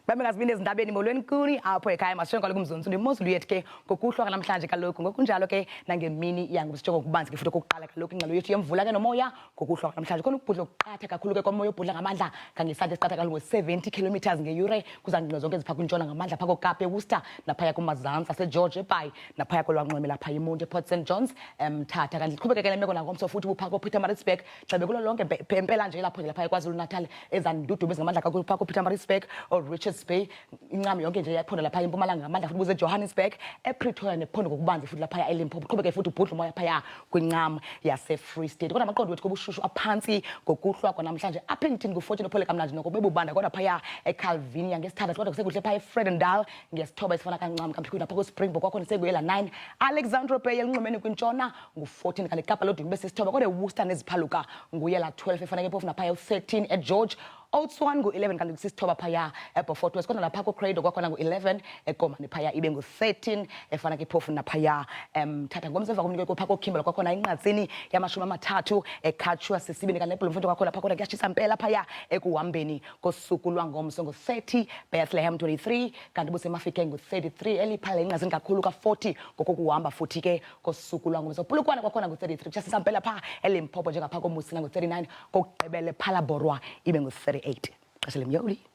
Babengazibini ezindabeni molweni kuni apho ekhaya masishonke kumzonsi imozulu yethu ke ngokuhlwa namhlanje kaloku ngokunjalo ke nangemini yangu sijonga ukubanzi ke futhi okokuqala kaloku ingqalo yethu yemvula ke nomoya ngokuhlwa namhlanje khona ukubhudla okuqatha kakhulu ke komoya obhudla ngamandla kangesantya esiqatha kaloku 70 kilometers ngeyure kuzangqino zonke ezipha kwintshona ngamandla phako Kapa eWorcester naphaya kumazantsi aseGeorge eBhayi naphaya kolwanqweme lapha eMonti ePort St Johns Mthatha kanti liqhubeke ke le meko nangomso futhi buphako Pietermaritzburg xa bekulo lonke phempela nje lapho lapha eKwaZulu Natal ezandudumo ezingamandla kakhulu phako Pietermaritzburg Richards Bay incam yonke nje yaphondo lapha eMpumalanga ngamandla futhi buze Johannesburg ePretoria nephondo ngokubanzi futhi lapha eLimpopo qhubeke futhi ubhudla umoya phaya kwincam yaseFree State kodwa amaqondo wethu kobushushu aphansi ngokuhlwa namhlanje Appington ku14 uphole kamnandi noko bebubanda kodwa phaya eCalvinia ngesithandathu kodwa kusekuhle phaya eFredendale ngesithoba esifana kancam kamphiko lapha kuSpringbok kwakhona sekuyela 9 Alexandra Bay elunxwemeni kwintshona ngu14 kanti Kapa lodwa kube sesithoba kodwa eWorcester neziphaluka nguyela 12 efanele phofu naphaya u13 eGeorge Oudtshoorn ngu11 kanti kusisithoba phaya eBeaufort West kodwa lapha kuCradle kwakhona ngu11 eKomani phaya ibe ngu13 efana ke phofu naphaya Mthatha ngomzeva kumnike kopha koKimberley kwakhona inqatsini yama30 eKhatshwa sesibini kanti eBloemfontein kwakhona lapha kodwa kuyashisa impela phaya ekuhambeni kosuku lwangomso ngo30 Bethlehem 23 kanti busemafikeng ngu33 eliphale inqazini kakhulu ka40 ngokuhamba futhi ke kosuku lwangomso Polokwane kwakhona ngu33 kuyashisa impela pha eLimpopo njengapha koMusina ngu39 kokugqibele phalaborwa ibe ngu38 xesha lemyoli